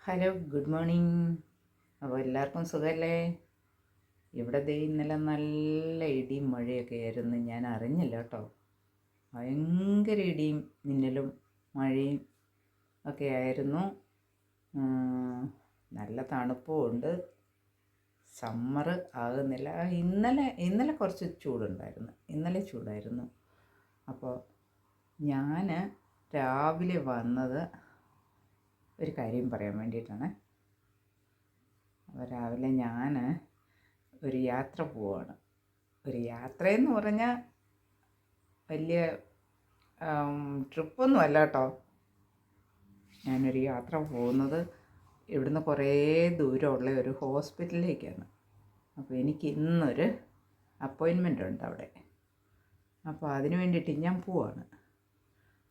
Hello, good morning. അപ്പോൾ എല്ലാവർക്കും സുഖമല്ലേ? ഇവിടെ ദേ ഇന്നലെ നല്ല ഇടിയും മഴയൊക്കെ ആയിരുന്നു. ഞാൻ അറിഞ്ഞില്ല കേട്ടോ. ഭയങ്കര ഇടിയും മിന്നലും മഴയും ഒക്കെ ആയിരുന്നു. നല്ല തണുപ്പും ഉണ്ട്. സമ്മർ ആകുന്നില്ല. ഇന്നലെ കുറച്ച് ചൂടുണ്ടായിരുന്നു. ഇന്നലെ ചൂടായിരുന്നു. അപ്പോൾ ഞാൻ രാവിലെ വന്നത് ഒരു കാര്യം പറയാൻ വേണ്ടിയിട്ടാണ്. അപ്പോൾ രാവിലെ ഞാൻ ഒരു യാത്ര പോവുകയാണ്. ഒരു യാത്രയെന്ന് പറഞ്ഞാൽ വലിയ ട്രിപ്പൊന്നും അല്ല കേട്ടോ. ഞാനൊരു യാത്ര പോകുന്നത് ഇവിടുന്ന് കുറേ ദൂരമുള്ള ഒരു ഹോസ്പിറ്റലിലേക്കാണ്. അപ്പോൾ എനിക്ക് ഇന്നൊരു അപ്പോയിൻമെൻ്റ് ഉണ്ട് അവിടെ. അപ്പോൾ അതിന് വേണ്ടിയിട്ട് ഞാൻ പോവാണ്.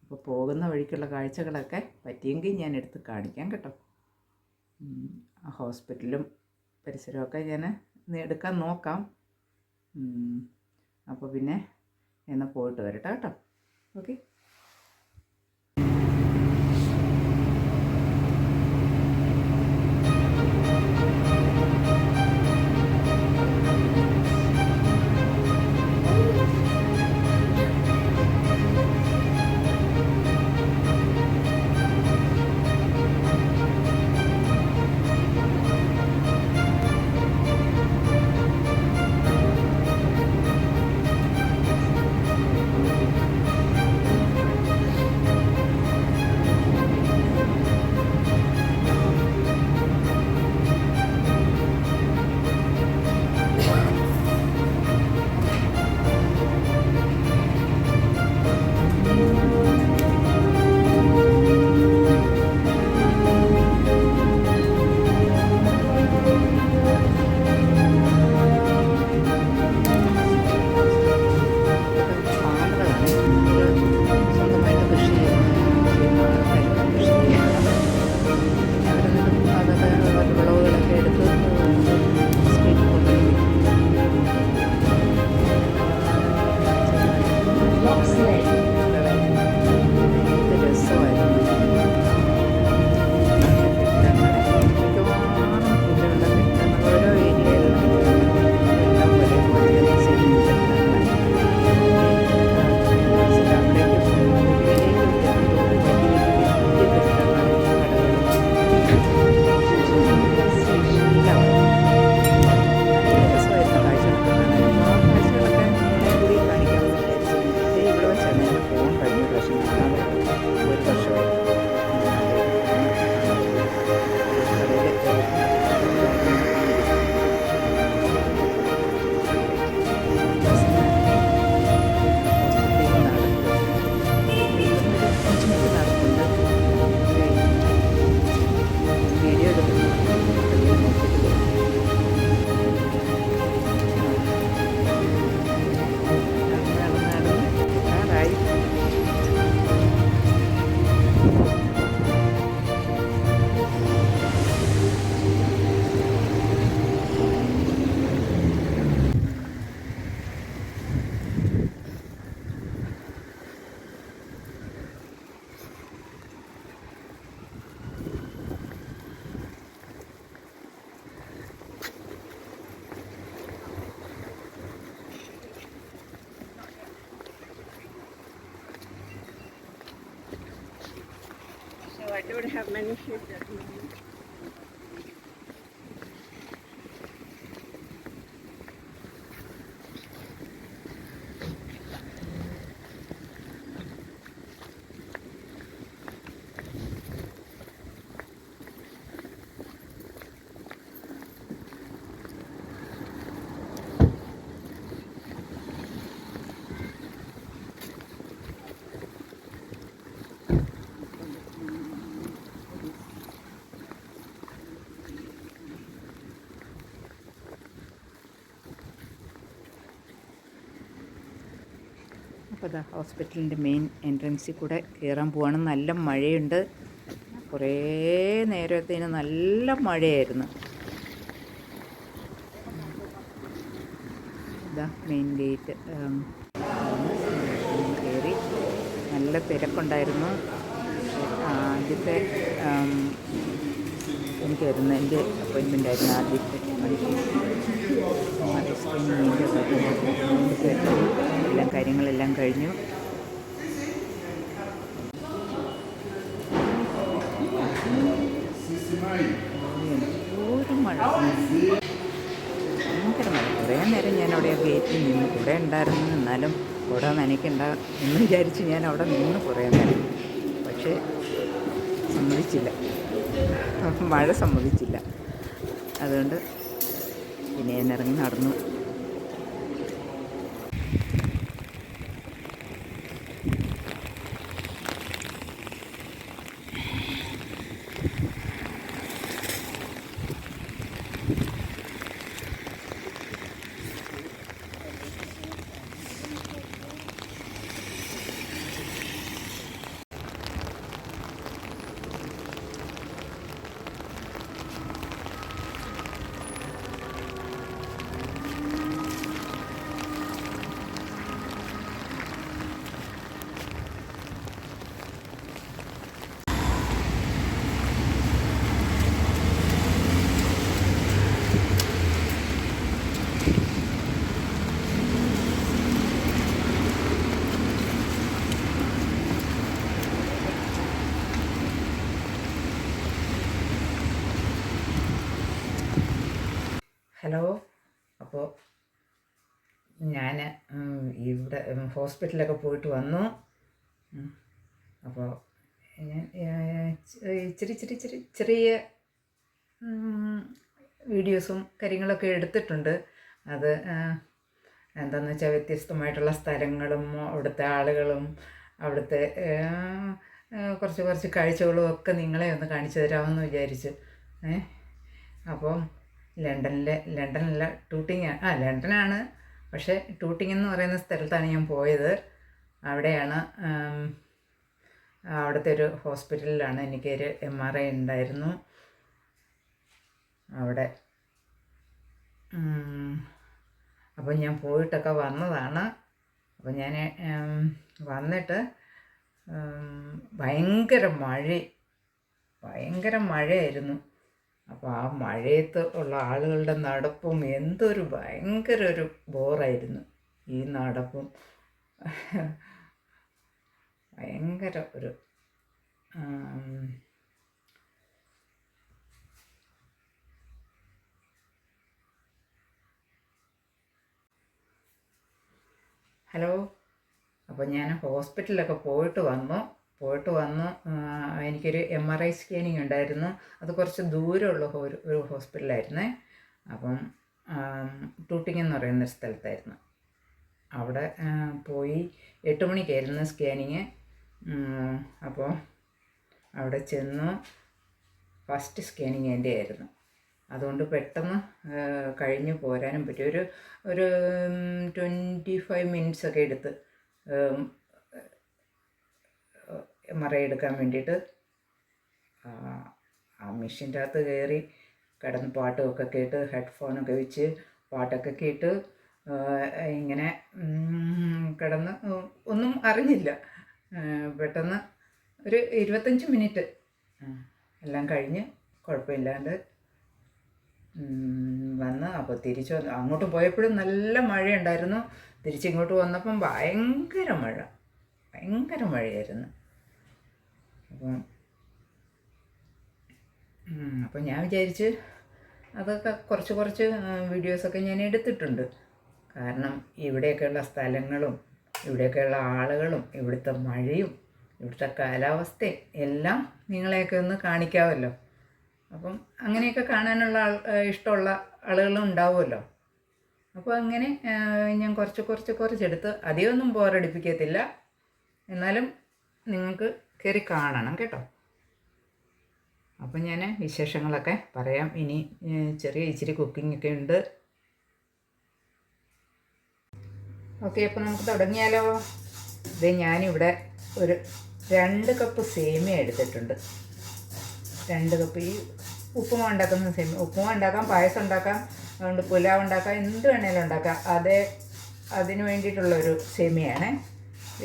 അപ്പോൾ പോകുന്ന വഴിക്കുള്ള കാഴ്ചകളൊക്കെ പറ്റിയെങ്കിൽ ഞാൻ എടുത്ത് കാണിക്കാം കേട്ടോ. ആ ഹോസ്പിറ്റലും പരിസരമൊക്കെ ഞാൻ എടുക്കാൻ നോക്കാം. അപ്പോൾ പിന്നെ എന്നാൽ പോയിട്ട് വരട്ടെ കേട്ടോ. Okay. I don't have many shifts at the moment. അപ്പോൾ അതാ ഹോസ്പിറ്റലിൻ്റെ മെയിൻ എൻട്രൻസിൽ കൂടെ കയറാൻ പോവാണ്. നല്ല മഴയുണ്ട്. കുറേ നേരത്തേന് നല്ല മഴയായിരുന്നു. ഇതാ മെയിൻ ഗേറ്റ് കയറി. നല്ല തിരക്കുണ്ടായിരുന്നു. ആദ്യത്തെ എനിക്കായിരുന്നു എൻ്റെ അപ്പോയിൻമെൻ്റ് ആയിരുന്നു ആദ്യത്തെ സ്കാനിങ്ങിൻ്റെ എല്ലാം കാര്യങ്ങളെല്ലാം കഴിഞ്ഞു. ഒരു മഴ, ഭയങ്കര മഴ. കുറേ നേരം ഞാൻ അവിടെ ഗേറ്റിൽ നിന്ന്, കൂടെ ഉണ്ടായിരുന്നു, എന്നാലും കൂടെ നനയ്ക്കണ്ട എന്ന് വിചാരിച്ച് ഞാൻ അവിടെ നിന്ന് കുറേ നേരം. പക്ഷേ സമ്മതിച്ചില്ല, മഴ സമ്മതിച്ചില്ല. അതുകൊണ്ട് പിന്നെ ഞാൻ ഇറങ്ങി നടന്നു. ഹലോ, അപ്പോൾ ഞാൻ ഇവിടെ ഹോസ്പിറ്റലൊക്കെ പോയിട്ട് വന്നു. അപ്പോൾ ഞാൻ ചെറിയ വീഡിയോസും കാര്യങ്ങളൊക്കെ എടുത്തിട്ടുണ്ട്. അത് എന്താണെന്ന് വെച്ചാൽ വ്യത്യസ്തമായിട്ടുള്ള സ്ഥലങ്ങളും അവിടുത്തെ ആളുകളും അവിടുത്തെ കുറച്ച് കാഴ്ചകളും ഒക്കെ നിങ്ങളെ ഒന്ന് കാണിച്ചു തരാമെന്ന് വിചാരിച്ചു. അപ്പോൾ ലണ്ടനല്ല ടൂട്ടിങ്, ലണ്ടനാണ്, പക്ഷേ ടൂട്ടിങ് എന്ന് പറയുന്ന സ്ഥലത്താണ് ഞാൻ പോയത്. അവിടെയാണ്, അവിടുത്തെ ഒരു ഹോസ്പിറ്റലിലാണ് എനിക്കൊരു MRI ഉണ്ടായിരുന്നു അവിടെ. അപ്പോൾ ഞാൻ പോയിട്ടൊക്കെ വന്നതാണ്. അപ്പോൾ ഞാൻ വന്നിട്ട് ഭയങ്കര മഴയായിരുന്നു. അപ്പോൾ ആ മഴയത്ത് ഉള്ള ആളുകളുടെ നടപ്പും എന്തൊരു ഭയങ്കര ഒരു ബോറായിരുന്നു. ഈ നടപ്പും ഭയങ്കര ഒരു ഹലോ. അപ്പോൾ ഞാൻ ഹോസ്പിറ്റലിലൊക്കെ പോയിട്ട് വന്നു. എനിക്കൊരു MRI സ്കാനിങ് ഉണ്ടായിരുന്നു. അത് കുറച്ച് ദൂരമുള്ള ഒരു ഹോസ്പിറ്റലായിരുന്നേ. അപ്പം ടൂട്ടിങ് എന്ന് പറയുന്ന സ്ഥലത്തായിരുന്നു. അവിടെ പോയി 8 മണിക്കായിരുന്നു സ്കാനിങ്. അപ്പോൾ അവിടെ ചെന്നു. ഫസ്റ്റ് സ്കാനിങ് എൻ്റെ ആയിരുന്നു. അതുകൊണ്ട് പെട്ടെന്ന് കഴിഞ്ഞ് പോരാനും പറ്റി. ഒരു 25 മിനിറ്റ്സൊക്കെ എടുത്ത് MRI എടുക്കാൻ വേണ്ടിയിട്ട്. ആ മെഷീൻ്റെ അകത്ത് കയറി കിടന്ന് പാട്ടൊക്കെ കേട്ട്, ഹെഡ്ഫോണൊക്കെ വെച്ച് പാട്ടൊക്കെ കേട്ട് ഇങ്ങനെ കിടന്ന് ഒന്നും അറിഞ്ഞില്ല. പെട്ടെന്ന് ഒരു 25 മിനിറ്റ് എല്ലാം കഴിഞ്ഞ് കുഴപ്പമില്ലാണ്ട് വന്ന്. അപ്പോൾ തിരിച്ച് വന്ന് അങ്ങോട്ട് പോയപ്പോഴും നല്ല മഴയുണ്ടായിരുന്നു. തിരിച്ചിങ്ങോട്ട് വന്നപ്പം ഭയങ്കര മഴയായിരുന്നു. അപ്പം ഞാൻ വിചാരിച്ച് അതൊക്കെ കുറച്ച് വീഡിയോസൊക്കെ ഞാൻ എടുത്തിട്ടുണ്ട്. കാരണം ഇവിടെയൊക്കെയുള്ള സ്ഥലങ്ങളും ഇവിടെയൊക്കെയുള്ള ആളുകളും ഇവിടുത്തെ മഴയും ഇവിടുത്തെ കാലാവസ്ഥയും എല്ലാം നിങ്ങളെയൊക്കെ ഒന്ന് കാണിക്കാമല്ലോ. അപ്പം അങ്ങനെയൊക്കെ കാണാനുള്ള ഇഷ്ടമുള്ള ആളുകളും ഉണ്ടാവുമല്ലോ. അപ്പോൾ അങ്ങനെ ഞാൻ കുറച്ചെടുത്ത് അധികമൊന്നും ബോറടിപ്പിക്കത്തില്ല. എന്നാലും നിങ്ങൾക്ക് കയറി കാണണം കേട്ടോ. അപ്പം ഞാൻ വിശേഷങ്ങളൊക്കെ പറയാം. ഇനി ഇച്ചിരി കുക്കിങ്ങൊക്കെ ഉണ്ട്. ഓക്കെ, അപ്പോൾ നമുക്ക് തുടങ്ങിയാലോ. ഇത് ഞാനിവിടെ ഒരു 2 കപ്പ് സേമിയ എടുത്തിട്ടുണ്ട്. 2 കപ്പ് ഈ ഉപ്പുമാവ് ഉണ്ടാക്കുന്ന സേമിയ. ഉപ്പുമാവ് ഉണ്ടാക്കാം, പായസം ഉണ്ടാക്കാം, അതുകൊണ്ട് പുലാവ് ഉണ്ടാക്കാം, എന്ത് വേണേലും ഉണ്ടാക്കാം. അതിന് വേണ്ടിയിട്ടുള്ളൊരു സേമിയയാണേ.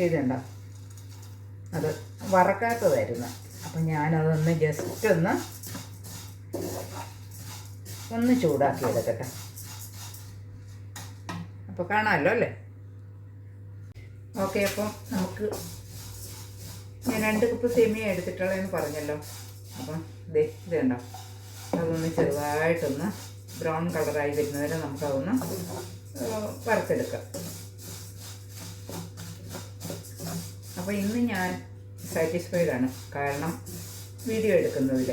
ഇതുണ്ടോ, അത് വറക്കാത്തതായിരുന്നു. അപ്പം ഞാനതൊന്ന് ജസ്റ്റ് ഒന്ന് ഒന്ന് ചൂടാക്കി എടുക്കട്ടെ. അപ്പോൾ കാണാമല്ലോ അല്ലേ? ഓക്കെ, അപ്പം നമുക്ക് ഞാൻ 2 കപ്പ് സേമിയ എടുത്തിട്ടുള്ളതെന്ന് പറഞ്ഞല്ലോ. അപ്പം ഇത് കണ്ടോ, അതൊന്ന് ചെറുതായിട്ടൊന്ന് ബ്രൗൺ കളറായി വരുന്നവരെ നമുക്കതൊന്ന് വറുത്തെടുക്കാം. അപ്പോൾ ഇന്ന് ഞാൻ സാറ്റിസ്ഫൈഡാണ്, കാരണം വീഡിയോ എടുക്കുന്നതിൽ.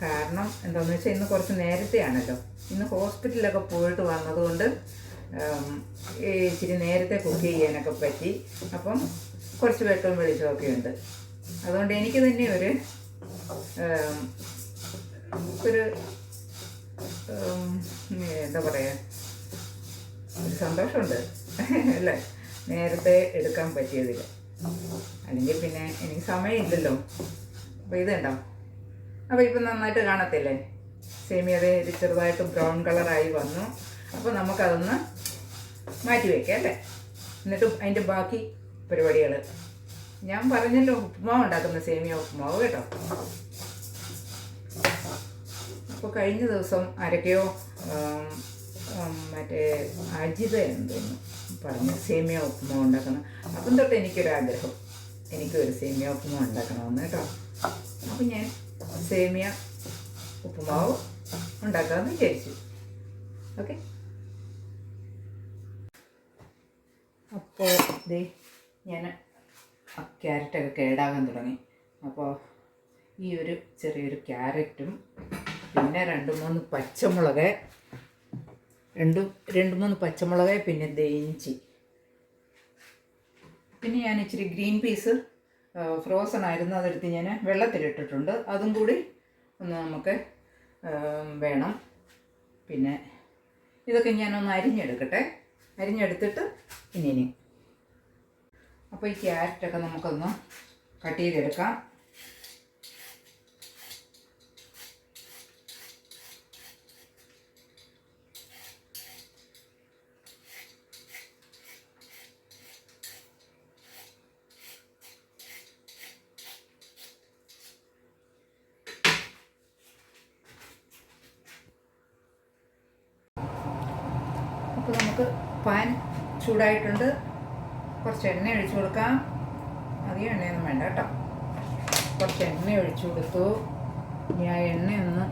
കാരണം എന്താണെന്ന് വെച്ചാൽ ഇന്ന് കുറച്ച് നേരത്തെയാണല്ലോ, ഇന്ന് ഹോസ്പിറ്റലിലൊക്കെ പോയിട്ട് വന്നതുകൊണ്ട് ഇച്ചിരി നേരത്തെ കുക്ക് ചെയ്യാനൊക്കെ പറ്റി. അപ്പം കുറച്ച് വെട്ടവും വെളിച്ചമൊക്കെ ഉണ്ട്. അതുകൊണ്ട് എനിക്ക് തന്നെ ഒരു എന്താ പറയുക, ഒരു സന്തോഷമുണ്ട് അല്ലേ, നേരത്തെ എടുക്കാൻ പറ്റിയതിൽ. അല്ലെങ്കിൽ പിന്നെ എനിക്ക് സമയമില്ലല്ലോ. അപ്പോൾ ഇതുണ്ടോ, അപ്പോൾ ഇപ്പം നന്നായിട്ട് കാണത്തില്ലേ, സേമിയ ചെറുതായിട്ട് ബ്രൗൺ കളറായി വന്നു. അപ്പോൾ നമുക്കതൊന്ന് മാറ്റി വയ്ക്കാം അല്ലേ. എന്നിട്ട് അതിൻ്റെ ബാക്കി പരിപാടികൾ ഞാൻ പറഞ്ഞല്ലോ, ഉപ്പുമാവ് ഉണ്ടാക്കുന്ന സേമിയ ഉപ്പുമാവ് കേട്ടോ. അപ്പോൾ കഴിഞ്ഞ ദിവസം ആരൊക്കെയോ മറ്റേ അജിത എന്തോന്നു പറഞ്ഞു സേമിയ ഉപ്പുമാവ് ഉണ്ടാക്കണം. അപ്പം തൊട്ട് എനിക്കൊരാഗ്രഹം, എനിക്കൊരു സേമിയ ഉപ്പുമാവ് ഉണ്ടാക്കണമെന്ന് കേട്ടോ. അപ്പം ഞാൻ സേമിയ ഉപ്പുമാവ് ഉണ്ടാക്കാമെന്ന് വിചാരിച്ചു. ഓക്കെ, അപ്പോൾ ദേ ഞാൻ ക്യാരറ്റൊക്കെ കേടാകാൻ തുടങ്ങി. അപ്പോൾ ഈ ഒരു ചെറിയൊരു ക്യാരറ്റും പിന്നെ 2-3 പച്ചമുളക്, 2-3 പച്ചമുളക്, പിന്നെ ഇഞ്ചി, പിന്നെ ഞാൻ ഇച്ചിരി ഗ്രീൻ പീസ് ഫ്രോസൺ ആയിരുന്നു, അതെടുത്ത് ഞാൻ വെള്ളത്തിലിട്ടിട്ടുണ്ട്. അതും കൂടി ഒന്ന് നമുക്ക് വേണം. പിന്നെ ഇതൊക്കെ ഞാനൊന്ന് അരിഞ്ഞെടുക്കട്ടെ, അരിഞ്ഞെടുത്തിട്ട് ഇനി അപ്പോൾ ഈ ക്യാരറ്റൊക്കെ നമുക്കൊന്ന് കട്ട് ചെയ്തെടുക്കാം. അപ്പോൾ നമുക്ക് പാൻ ചൂടായിട്ടുണ്ട്, കുറച്ച് എണ്ണ ഒഴിച്ചു കൊടുക്കാം. അധികം എണ്ണയൊന്നും വേണ്ട കേട്ടോ, കുറച്ച് എണ്ണ ഒഴിച്ചു കൊടുത്തു. ഇനി ആ എണ്ണയൊന്ന്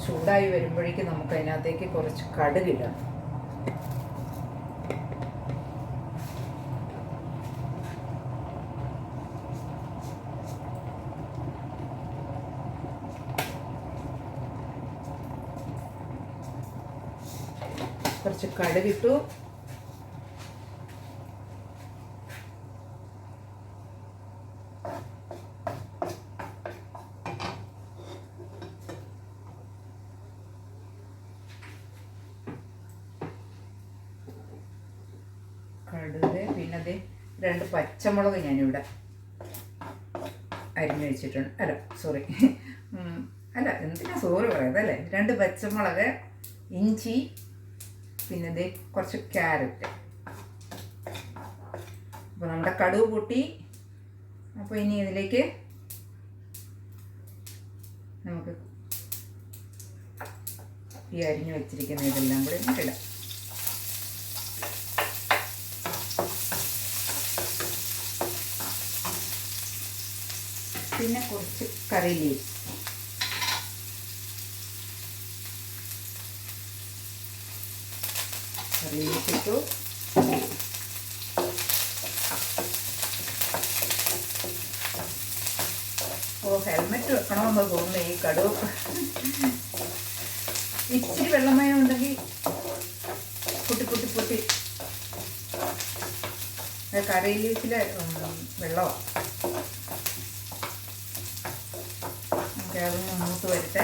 ചൂടായി വരുമ്പോഴേക്കും നമുക്ക് അതിനകത്തേക്ക് കുറച്ച് കടുകിടാം. കുറച്ച് കടുകിട്ടു. പിന്നെ അത് 2 പച്ചമുളക് ഞാനിവിടെ അരിഞ്ഞു വെച്ചിട്ടുണ്ട്. എന്തിനാ സോറി പറയാതെ അല്ലേ. 2 പച്ചമുളക്, ഇഞ്ചി, പിന്നെ ഇത് കുറച്ച് ക്യാരറ്റ്. അപ്പോൾ നമ്മുടെ കടുക് പൊട്ടി. അപ്പോൾ ഇനി ഇതിലേക്ക് നമുക്ക് ഈ അരിഞ്ഞു വെച്ചിരിക്കുന്ന ഇതെല്ലാം കൂടി ഇടാം. പിന്നെ കുറച്ച് കറി ലീവ്സ്, ഇട്ടു. ഹെൽമെറ്റ് വെക്കണമെന്ന് തോന്നുന്നു. ഈ കടുക് ഇച്ചിരി വെള്ളമയം ഉണ്ടെങ്കിൽ പൊട്ടി കറി ലീവ്സിലെ വെള്ളമാണ്. നമുക്ക് അതൊന്ന് മൂത്ത് വരട്ടെ.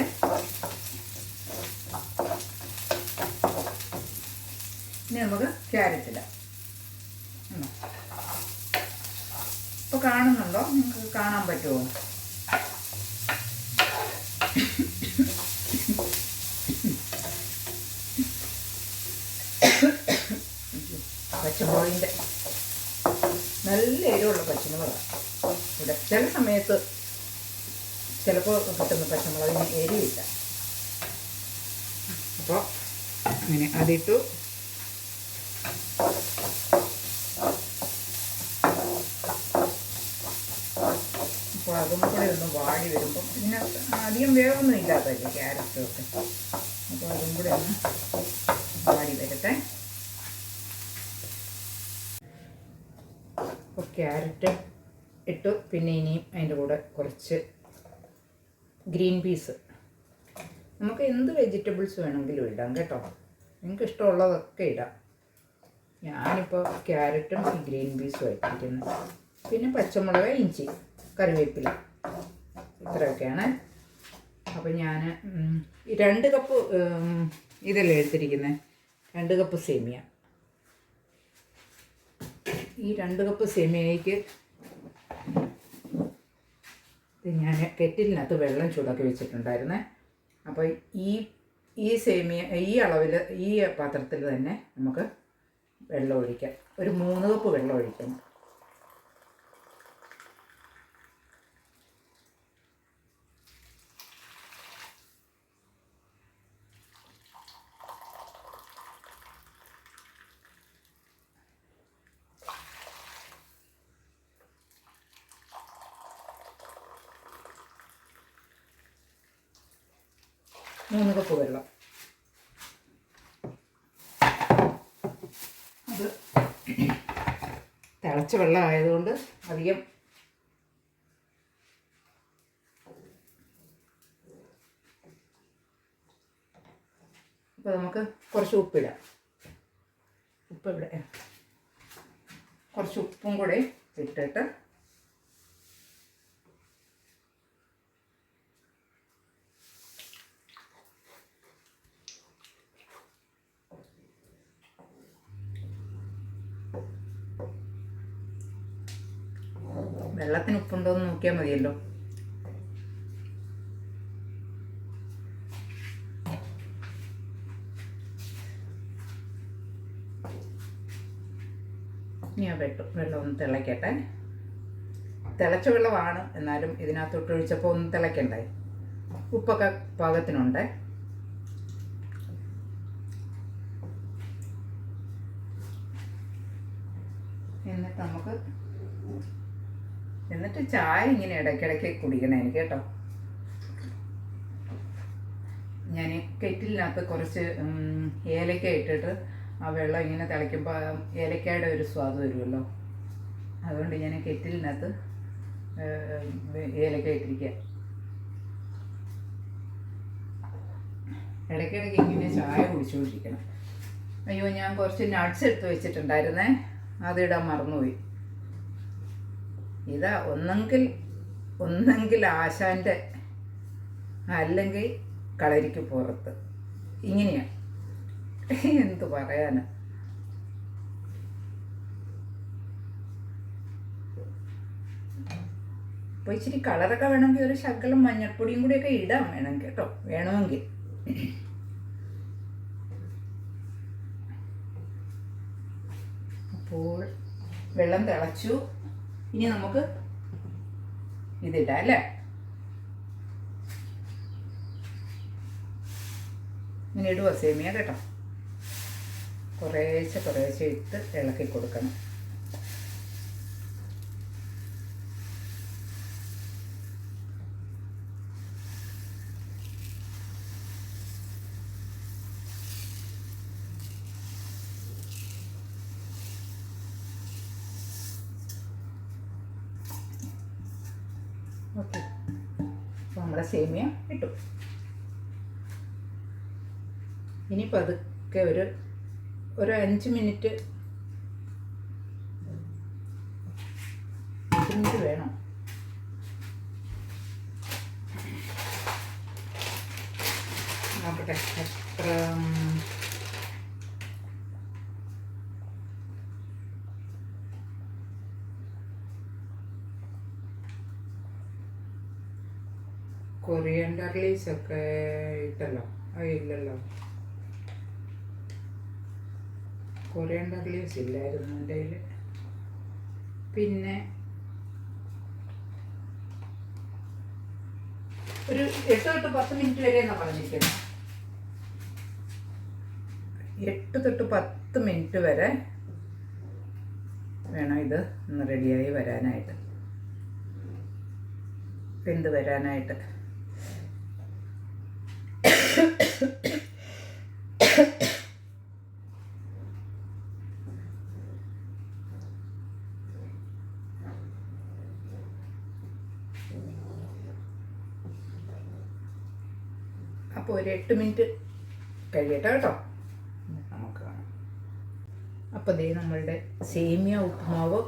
ഇനി നമുക്ക് ക്യാരറ്റ് ഇടാം. ഇപ്പോൾ കാണുന്നുണ്ടോ? നിങ്ങൾക്ക് കാണാൻ പറ്റുമോ? പച്ചമുളകിൻ്റെ നല്ല എരിവുള്ള പച്ചമുളകാണ് ഇവിടെ. ചില സമയത്ത് ചിലപ്പോൾ കിട്ടുന്ന പച്ചമുളകിന് എരിയില്ല. അപ്പോൾ അങ്ങനെ അതിട്ടു. അപ്പോൾ അതും കൂടെ ഒന്ന് വാടി വരുമ്പം ഇതിന് അധികം വേവൊന്നും ഇല്ലാത്തല്ലേ ക്യാരറ്റും ഒക്കെ. അപ്പോൾ അതും കൂടെ ഒന്ന് വാടി വരട്ടെ. അപ്പോൾ ക്യാരറ്റ് ഇട്ടു. പിന്നെ ഇനിയും അതിൻ്റെ കൂടെ കുറച്ച് ഗ്രീൻ പീസ്. നമുക്ക് എന്ത് വെജിറ്റബിൾസ് വേണമെങ്കിലും ഇടാം കേട്ടോ. നിങ്ങൾക്ക് ഇഷ്ടമുള്ളതൊക്കെ ഇടാം. ഞാനിപ്പോൾ ക്യാരറ്റും ഗ്രീൻ പീസും ഇട്ടിരിക്കുന്നത്. പിന്നെ പച്ചമുളക്, ഇഞ്ചി, കറിവേപ്പില, ഇത്രയൊക്കെയാണ്. അപ്പോൾ ഞാൻ 2 കപ്പ് ഇതല്ലേ എടുത്തിരിക്കുന്നത്, 2 കപ്പ് സേമിയ. ഈ 2 കപ്പ് സേമിയയ്ക്ക് ഞാൻ കെറ്റിലിനകത്ത് വെള്ളം ചൂടാക്കി വെച്ചിട്ടുണ്ടായിരുന്നേ. അപ്പോൾ ഈ സേമിയ ഈ അളവിൽ ഈ പാത്രത്തിൽ തന്നെ നമുക്ക് വെള്ളം ഒഴിക്കാം. ഒരു 3 കപ്പ് വെള്ളം ഒഴിക്കണം. മൂന്ന് കപ്പ് വെള്ളം. അത് തിളച്ച വെള്ളം ആയതുകൊണ്ട് അധികം അപ്പോൾ നമുക്ക് കുറച്ച് ഉപ്പിടാം. കുറച്ച് ഉപ്പും കൂടെ ഇട്ടിട്ട് വെള്ളത്തിന് ഉപ്പുണ്ടോ എന്ന് നോക്കിയാൽ മതിയല്ലോ. ഇനി വെള്ളം ഒന്ന് തിളയ്ക്കട്ടെ. തിളച്ച വെള്ളമാണ്, എന്നാലും ഇതിനകത്തോട്ട് ഒഴിച്ചപ്പോൾ ഒന്ന് തിളയ്ക്കണ്ടേ. ഉപ്പൊക്കെ പാകത്തിനുണ്ട്. എന്നിട്ട് ചായ ഇങ്ങനെ ഇടയ്ക്കിടയ്ക്ക് കുടിക്കണം എനിക്ക് കേട്ടോ. ഞാൻ കെറ്റിലിനകത്ത് കുറച്ച് ഏലക്ക ഇട്ടിട്ട് ആ വെള്ളം ഇങ്ങനെ തിളയ്ക്കുമ്പോൾ ഏലക്കയുടെ ഒരു സ്വാദ് വരുമല്ലോ. അതുകൊണ്ട് ഞാൻ കെറ്റിലിനകത്ത് ഏലക്ക ഇട്ടിരിക്കുക. ഇടയ്ക്കിടയ്ക്ക് ഇങ്ങനെ ചായ കുടിച്ചുകൊണ്ടിരിക്കണം. അയ്യോ, ഞാൻ കുറച്ച് നട്ട്സ് എടുത്ത് വെച്ചിട്ടുണ്ടായിരുന്നേ, അതിടാൻ മറന്നുപോയി. ഇതാ ഒന്നെങ്കിൽ ആശാൻ്റെ അല്ലെങ്കിൽ കളരിക്ക് പുറത്ത്, ഇങ്ങനെയാണ്. എന്ത് പറയാന്. അപ്പോൾ ഇച്ചിരി കളറൊക്കെ വേണമെങ്കിൽ ഒരു ശകലം മഞ്ഞൾപ്പൊടിയും കൂടിയൊക്കെ ഇടാം വേണം കേട്ടോ, വേണമെങ്കിൽ. അപ്പോൾ വെള്ളം തിളച്ചു. ഇനി നമുക്ക് ഇതിടാം അല്ലേ. ഇങ്ങനെ ഇടുക സേമിയ കേട്ടോ. കുറേശ്ശെ ഇട്ട് ഇളക്കി കൊടുക്കണം. ഓക്കെ, അപ്പോൾ നമ്മുടെ സേമിയ ഇട്ടു. ഇനി പതുക്കെ ഒരു 5 മിനിറ്റ് വേണം. നോക്കട്ടെ എത്ര. കൊറിയൻഡർ ലീവ്സ് ഒക്കെ ഇട്ടല്ലോ. ഇല്ലല്ലോ, കൊറിയൻഡർ ലീവ്സ് ഇല്ലായിരുന്നു എൻ്റെ കയ്യിൽ. പിന്നെ ഒരു 8 തൊട്ട് 10 മിനിറ്റ് വരെ എന്നാണ് പറഞ്ഞിരിക്കുന്നത്. 8 തൊട്ട് 10 മിനിറ്റ് വരെ വേണം ഇത് ഒന്ന് റെഡിയായി വരാനായിട്ട്, വെന്ത് വരാനായിട്ട്. അപ്പോൾ ഒരു 8 മിനിറ്റ് കഴിയട്ടെ കേട്ടോ, നമുക്ക് കാണാം. അപ്പോൾ ദേ നമ്മളുടെ സേമിയ ഉപ്പുമാവ്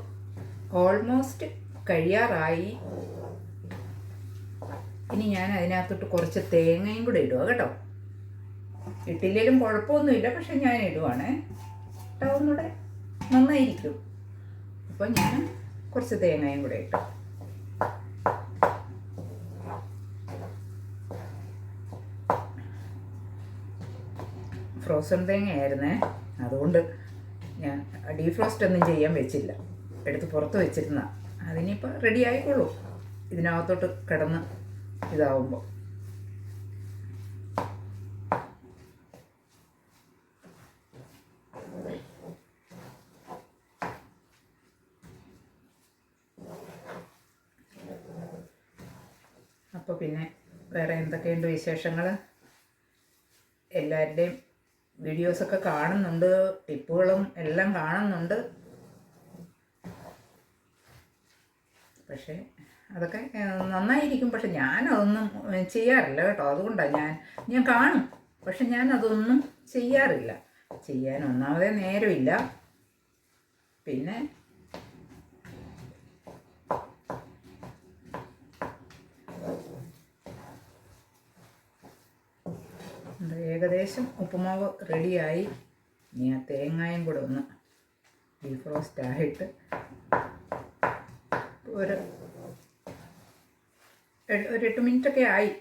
ഓൾമോസ്റ്റ് കഴിയാറായി. ഇനി ഞാൻ അതിനകത്തോട്ട് കുറച്ച് തേങ്ങയും കൂടെ ഇടുക കേട്ടോ. ഇട്ടില്ലെങ്കിലും കുഴപ്പമൊന്നുമില്ല, പക്ഷെ ഞാൻ ഇടുവാണേ, ഇട്ടാവുന്നൂടെ നന്നായിരിക്കും. അപ്പോൾ ഞാൻ കുറച്ച് തേങ്ങയും കൂടെ ഇട്ടു. ഫ്രോസൺ തേങ്ങയായിരുന്നേ, അതുകൊണ്ട് ഞാൻ ഡീഫ്രോസ്റ്റ് ഒന്നും ചെയ്യാൻ വെച്ചില്ല, എടുത്ത് പുറത്ത് വെച്ചിരുന്ന. അതിനിപ്പോൾ റെഡി ആയിക്കോളൂ ഇതിനകത്തോട്ട് കിടന്ന് ഇതാവുമ്പോൾ. അപ്പോൾ പിന്നെ വേറെ എന്തൊക്കെയുണ്ട് വിശേഷങ്ങൾ? എല്ലാവരുടെയും വീഡിയോസൊക്കെ കാണുന്നുണ്ട്, ടിപ്പുകളും എല്ലാം കാണുന്നുണ്ട്. പക്ഷേ അതൊക്കെ നന്നായിരിക്കും, പക്ഷെ ഞാനതൊന്നും ചെയ്യാറില്ല കേട്ടോ. അതുകൊണ്ടാണ് ഞാൻ കാണും, പക്ഷെ ഞാനതൊന്നും ചെയ്യാറില്ല. ചെയ്യാൻ ഒന്നാമതേ നേരമില്ല. പിന്നെ ഏകദേശം ഉപ്പുമാവ് റെഡിയായി. ഇനി ആ തേങ്ങയും കൂടെ ഒന്ന് ഡീഫ്രോസ്റ്റ് ആയിട്ട് ഒരു 8 മിനിറ്റൊക്കെ ആയി.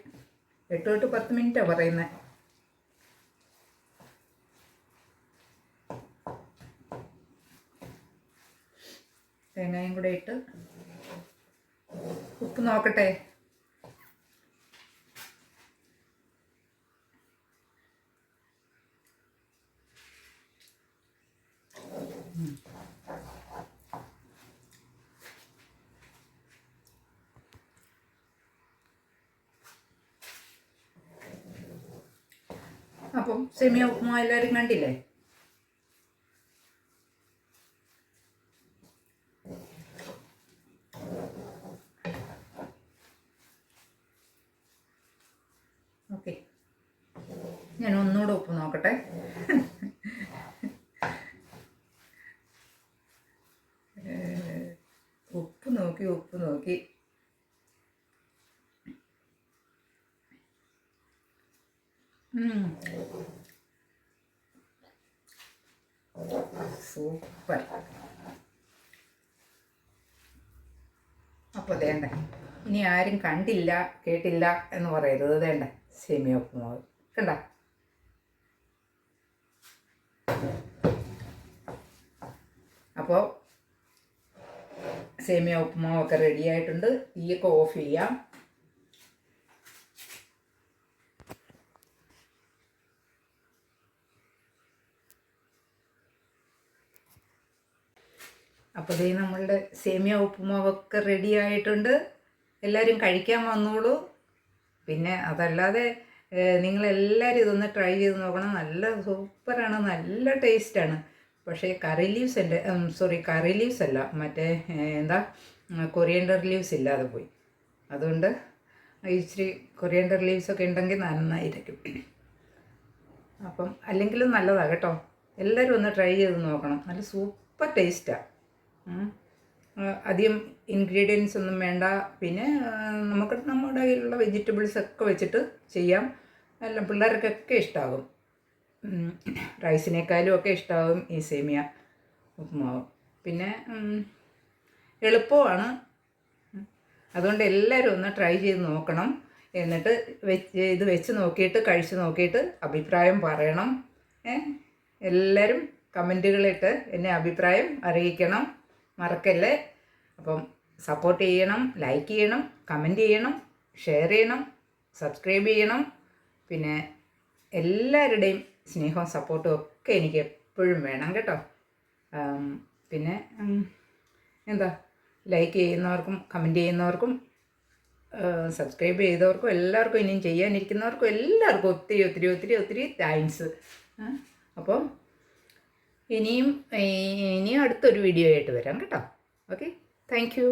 8 തൊട്ട് 10 മിനിറ്റാണ് പറയുന്നത്. തേങ്ങയും കൂടെ ഇട്ട് ഉപ്പ് നോക്കട്ടെ. അപ്പം സേമിയ ഉപ്പുമാവ് എല്ലാവരും കണ്ടില്ലേ? ഓക്കെ, ഞാൻ ഒന്നുകൂടെ ഉപ്പ് നോക്കട്ടെ. ഉപ്പ് നോക്കി സൂപ്പർ. അപ്പോൾ വേണ്ട, ഇനി ആരും കണ്ടില്ല കേട്ടില്ല എന്ന് പറയരുത്. വേണ്ട, സേമിയ ഉപ്പുമാവ് കണ്ട. അപ്പോൾ സേമിയ ഉപ്പുമാവൊക്കെ റെഡി ആയിട്ടുണ്ട്. തീയൊക്കെ ഓഫ് ചെയ്യാം. അപ്പോൾ ഇതേ നമ്മളുടെ സേമിയ ഉപ്പുമാവൊക്കെ റെഡി ആയിട്ടുണ്ട്. എല്ലാവരും കഴിക്കാൻ വന്നോളൂ. പിന്നെ അതല്ലാതെ നിങ്ങളെല്ലാവരും ഇതൊന്ന് ട്രൈ ചെയ്ത് നോക്കണം. നല്ല സൂപ്പറാണ്, നല്ല ടേസ്റ്റാണ്. പക്ഷേ കറി ലീവ്സ് അല്ല, മറ്റേ എന്താ കൊറിയൻഡർ ലീവ്സ് ഇല്ലാതെ പോയി. അതുകൊണ്ട് ഇച്ചിരി കൊറിയൻഡർ ലീവ്സൊക്കെ ഉണ്ടെങ്കിൽ നന്നായിരിക്കും. അപ്പം അല്ലെങ്കിലും നല്ലതാണ് കേട്ടോ. എല്ലാവരും ഒന്ന് ട്രൈ ചെയ്ത് നോക്കണം. നല്ല സൂപ്പർ ടേസ്റ്റാണ്. അധികം ഇൻഗ്രീഡിയൻസ് ഒന്നും വേണ്ട. പിന്നെ നമുക്ക് നമ്മുടെ കയ്യിലുള്ള വെജിറ്റബിൾസൊക്കെ വെച്ചിട്ട് ചെയ്യാം. എല്ലാം പിള്ളേർക്കൊക്കെ ഇഷ്ടമാകും. റൈസിനേക്കാളും ഒക്കെ ഇഷ്ടമാകും ഈ സേമിയ ഉപ്പുമാവ്. പിന്നെ എളുപ്പമാണ്. അതുകൊണ്ട് എല്ലാവരും ഒന്ന് ട്രൈ ചെയ്ത് നോക്കണം. എന്നിട്ട് ഇത് വെച്ച് നോക്കിയിട്ട് കഴിച്ച് നോക്കിയിട്ട് അഭിപ്രായം പറയണം. എല്ലാവരും കമൻറ്റുകളിട്ട് എന്നെ അഭിപ്രായം അറിയിക്കണം, മറക്കല്ലേ. അപ്പം സപ്പോർട്ട് ചെയ്യണം, ലൈക്ക് ചെയ്യണം, കമൻറ്റ് ചെയ്യണം, ഷെയർ ചെയ്യണം, സബ്സ്ക്രൈബ് ചെയ്യണം. പിന്നെ എല്ലാവരുടെയും സ്നേഹവും സപ്പോർട്ടും ഒക്കെ എനിക്ക് എപ്പോഴും വേണം കേട്ടോ. പിന്നെ എന്താ, ലൈക്ക് ചെയ്യുന്നവർക്കും കമൻറ്റ് ചെയ്യുന്നവർക്കും സബ്സ്ക്രൈബ് ചെയ്തവർക്കും എല്ലാവർക്കും ഇനിയും ചെയ്യാനിരിക്കുന്നവർക്കും എല്ലാവർക്കും ഒത്തിരി ഒത്തിരി ഒത്തിരി ഒത്തിരി താങ്ക്സ്. അപ്പം ഇനിയും അടുത്തൊരു വീഡിയോ ആയിട്ട് വരാം കേട്ടോ. Okay, thank you.